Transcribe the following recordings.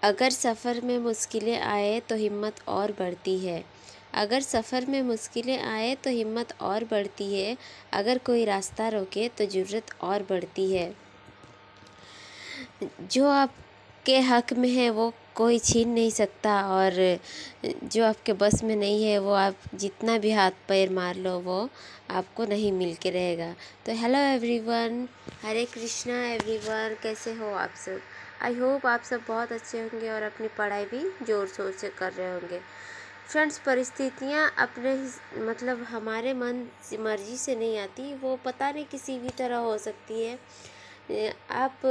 अगर सफ़र में मुश्किलें आए तो हिम्मत और बढ़ती है। अगर सफ़र में मुश्किलें आए तो हिम्मत और बढ़ती है। अगर कोई रास्ता रोके तो ज़रूरत और बढ़ती है। जो आपके हक़ में है वो कोई छीन नहीं सकता, और जो आपके बस में नहीं है वो आप जितना भी हाथ पैर मार लो वो आपको नहीं मिल के रहेगा। तो हेलो एवरीवन, हरे कृष्णा एवरीवन, कैसे हो आप सब? आई होप आप सब बहुत अच्छे होंगे और अपनी पढ़ाई भी ज़ोर शोर से कर रहे होंगे। फ्रेंड्स, परिस्थितियाँ अपने मतलब हमारे मन मर्जी से नहीं आती, वो पता नहीं किसी भी तरह हो सकती है। आप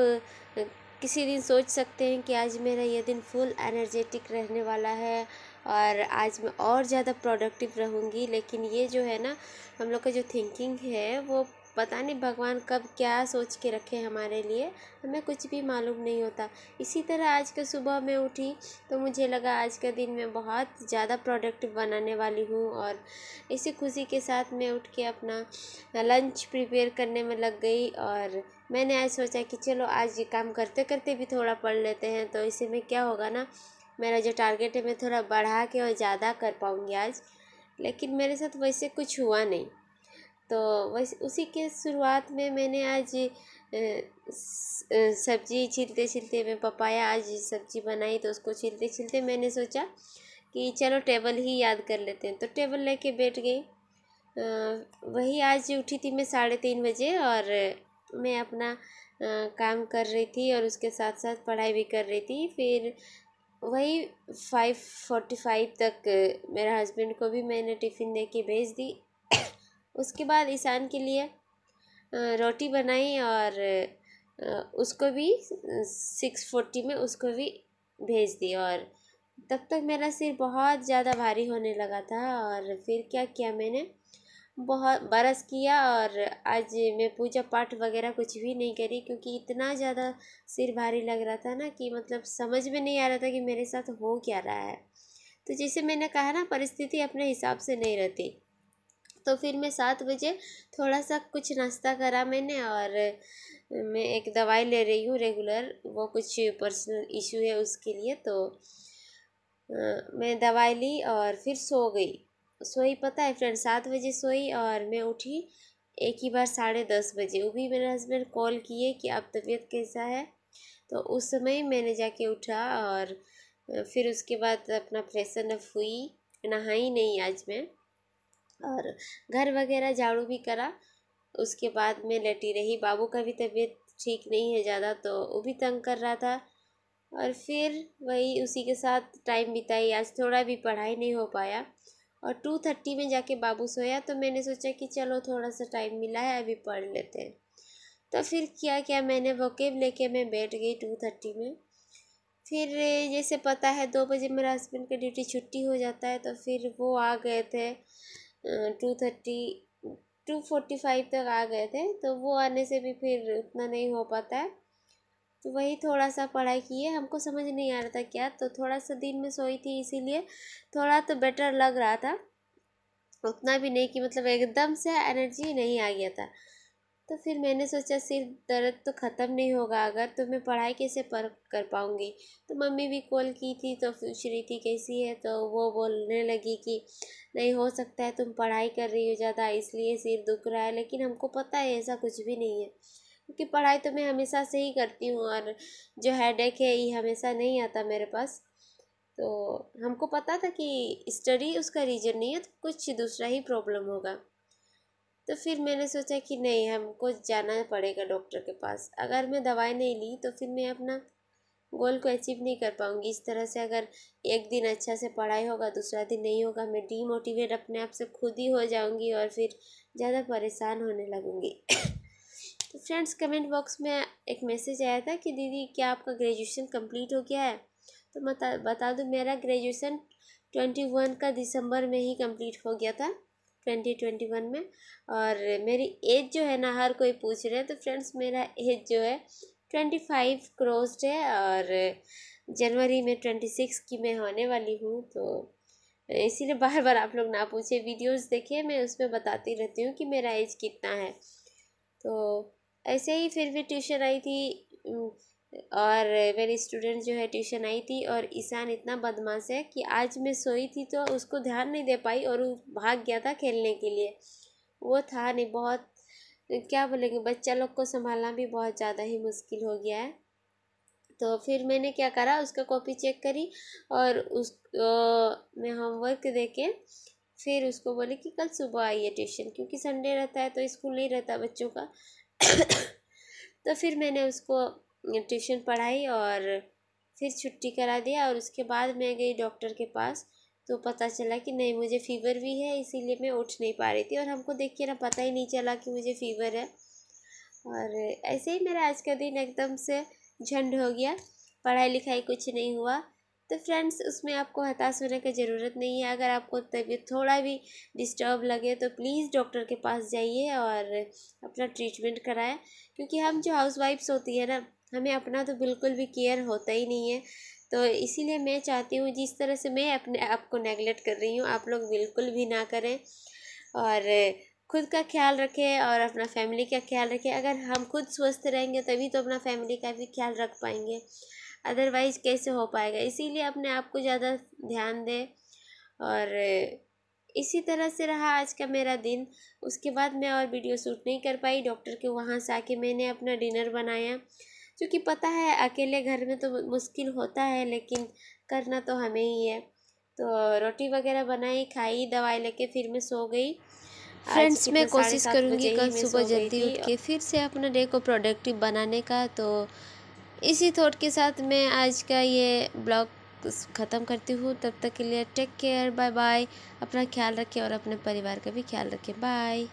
किसी दिन सोच सकते हैं कि आज मेरा ये दिन फुल एनर्जेटिक रहने वाला है और आज मैं और ज़्यादा प्रोडक्टिव रहूँगी, लेकिन ये जो है ना, हम लोग का जो थिंकिंग है वो पता नहीं भगवान कब क्या सोच के रखे हमारे लिए, हमें कुछ भी मालूम नहीं होता। इसी तरह आज के सुबह मैं उठी तो मुझे लगा आज का दिन मैं बहुत ज़्यादा प्रोडक्टिव बनाने वाली हूँ, और इसी खुशी के साथ मैं उठ के अपना लंच प्रिपेयर करने में लग गई। और मैंने आज सोचा कि चलो आज ये काम करते करते भी थोड़ा पढ़ लेते हैं, तो इसी में क्या होगा ना, मेरा जो टारगेट है मैं थोड़ा बढ़ा के और ज़्यादा कर पाऊँगी आज। लेकिन मेरे साथ वैसे कुछ हुआ नहीं। तो वैसे उसी के शुरुआत में मैंने आज सब्ज़ी छीलते छीलते, मैं पपाया आज सब्ज़ी बनाई, तो उसको छीलते छीलते मैंने सोचा कि चलो टेबल ही याद कर लेते हैं, तो टेबल लेके बैठ गई। वही आज उठी थी मैं 3:30 बजे, और मैं अपना काम कर रही थी और उसके साथ साथ पढ़ाई भी कर रही थी। फिर वही 5:45 तक मेरे हस्बैंड को भी मैंने टिफ़िन दे के भेज दी। उसके बाद ईशान के लिए रोटी बनाई, और उसको भी 6:40 में उसको भी भेज दी। और तब तक मेरा सिर बहुत ज़्यादा भारी होने लगा था। और फिर क्या किया मैंने, बहुत बरस किया, और आज मैं पूजा पाठ वगैरह कुछ भी नहीं करी, क्योंकि इतना ज़्यादा सिर भारी लग रहा था ना कि मतलब समझ में नहीं आ रहा था कि मेरे साथ हो क्या रहा है। तो जैसे मैंने कहा ना, परिस्थिति अपने हिसाब से नहीं रहती। तो फिर मैं 7 बजे थोड़ा सा कुछ नाश्ता करा मैंने, और मैं एक दवाई ले रही हूँ रेगुलर, वो कुछ पर्सनल इशू है उसके लिए। तो मैं दवाई ली और फिर सो गई। सोई, पता है फ्रेंड, 7 बजे सोई और मैं उठी एक ही बार 10:30 बजे। वो भी मेरे हस्बैंड कॉल किए कि आप तबीयत कैसा है, तो उस समय मैंने जाके उठा। और फिर उसके बाद अपना फ्रेशन अप हुई, नहाई नहीं आज मैं, और घर वगैरह झाड़ू भी करा। उसके बाद मैं लेटी रही। बाबू का भी तबीयत ठीक नहीं है ज़्यादा, तो वो भी तंग कर रहा था, और फिर वही उसी के साथ टाइम बिताई। आज थोड़ा भी पढ़ाई नहीं हो पाया, और 2:30 में जाके बाबू सोया, तो मैंने सोचा कि चलो थोड़ा सा टाइम मिला है अभी पढ़ लेते हैं। तो फिर क्या क्या मैंने वोकेब लेके मैं बैठ गई 2:30 में। फिर जैसे पता है 2 बजे मेरा हस्बैंड का ड्यूटी छुट्टी हो जाता है, तो फिर वो आ गए थे 2:45 तक आ गए थे। तो वो आने से भी फिर उतना नहीं हो पाता है, तो वही थोड़ा सा पढ़ाई की है। हमको समझ नहीं आ रहा था क्या, तो थोड़ा सा दिन में सोई थी, इसीलिए थोड़ा तो बेटर लग रहा था। उतना भी नहीं कि मतलब एकदम से एनर्जी नहीं आ गया था। तो फिर मैंने सोचा सिर दर्द तो ख़त्म नहीं होगा अगर, तो मैं पढ़ाई कैसे कर पाऊँगी। तो मम्मी भी कॉल की थी, तो पूछ रही थी कैसी है, तो वो बोलने लगी कि नहीं, हो सकता है तुम पढ़ाई कर रही हो ज़्यादा इसलिए सिर दुख रहा है। लेकिन हमको पता है ऐसा कुछ भी नहीं है, क्योंकि पढ़ाई तो मैं हमेशा से ही करती हूँ, और जो हेडेक है ये हमेशा नहीं आता मेरे पास। तो हमको पता था कि स्टडी उसका रीज़न नहीं है, तो कुछ दूसरा ही प्रॉब्लम होगा। तो फिर मैंने सोचा कि नहीं, हमको जाना पड़ेगा डॉक्टर के पास। अगर मैं दवाई नहीं ली तो फिर मैं अपना गोल को अचीव नहीं कर पाऊँगी। इस तरह से अगर एक दिन अच्छा से पढ़ाई होगा, दूसरा दिन नहीं होगा, मैं डीमोटिवेट अपने आप से खुद ही हो जाऊँगी, और फिर ज़्यादा परेशान होने लगूँगी। तो फ्रेंड्स, कमेंट बॉक्स में एक मैसेज आया था कि दीदी क्या आपका ग्रेजुएशन कंप्लीट हो गया है? तो बता दूँ, मेरा ग्रेजुएशन 21 का दिसंबर में ही कंप्लीट हो गया था, 2021 में। और मेरी एज जो है ना, हर कोई पूछ रहे हैं, तो फ्रेंड्स मेरा एज जो है 25 क्रॉस्ड है, और जनवरी में 26 की मैं होने वाली हूँ। तो इसीलिए बार बार आप लोग ना पूछे, वीडियोस देखिए, मैं उसमें बताती रहती हूँ कि मेरा एज कितना है। तो ऐसे ही फिर भी ट्यूशन आई थी और मेरी स्टूडेंट जो है ट्यूशन आई थी, और ईशान इतना बदमाश है कि आज मैं सोई थी तो उसको ध्यान नहीं दे पाई और वो भाग गया था खेलने के लिए। वो था नहीं, बहुत क्या बोलेंगे, बच्चा लोग को संभालना भी बहुत ज़्यादा ही मुश्किल हो गया है। तो फिर मैंने क्या करा, उसका कॉपी चेक करी और मैं होमवर्क दे के फिर उसको बोली कि कल सुबह आइए ट्यूशन, क्योंकि संडे रहता है तो स्कूल नहीं रहता बच्चों का। तो फिर मैंने उसको ट्यूशन पढ़ाई और फिर छुट्टी करा दिया, और उसके बाद मैं गई डॉक्टर के पास। तो पता चला कि नहीं, मुझे फ़ीवर भी है, इसीलिए मैं उठ नहीं पा रही थी, और हमको देख के ना पता ही नहीं चला कि मुझे फ़ीवर है। और ऐसे ही मेरा आज का दिन एकदम से झंड हो गया, पढ़ाई लिखाई कुछ नहीं हुआ। तो फ्रेंड्स, उसमें आपको हताश होने की ज़रूरत नहीं है। अगर आपको तबीयत थोड़ा भी डिस्टर्ब लगे तो प्लीज़ डॉक्टर के पास जाइए और अपना ट्रीटमेंट कराएं, क्योंकि हम जो हाउस वाइफ्स होती है ना, हमें अपना तो बिल्कुल भी केयर होता ही नहीं है। तो इसीलिए मैं चाहती हूँ, जिस तरह से मैं अपने आप को नेगलेक्ट कर रही हूँ, आप लोग बिल्कुल भी ना करें, और खुद का ख्याल रखें और अपना फैमिली का ख्याल रखें। अगर हम खुद स्वस्थ रहेंगे तभी तो अपना फैमिली का भी ख्याल रख पाएंगे, अदरवाइज़ कैसे हो पाएगा। इसीलिए अपने आप को ज़्यादा ध्यान दें। और इसी तरह से रहा आज का मेरा दिन। उसके बाद मैं और वीडियो शूट नहीं कर पाई। डॉक्टर के वहाँ से आके मैंने अपना डिनर बनाया, क्योंकि पता है अकेले घर में तो मुश्किल होता है, लेकिन करना तो हमें ही है। तो रोटी वगैरह बनाई, खाई, दवाई लेके फिर मैं सो गई। आज फ्रेंड्स, मैं कितना कोशिश 7:30 करूँगी बजे ही कल मैं सुबह सो गई जल्दी थी। उठ के फिर से अपना डे को प्रोडक्टिव बनाने का। तो इसी थॉट के साथ मैं आज का ये ब्लॉग ख़त्म करती हूँ। तब तक के लिए टेक केयर, बाय बाय। अपना ख्याल रखें और अपने परिवार का भी ख्याल रखें। बाय।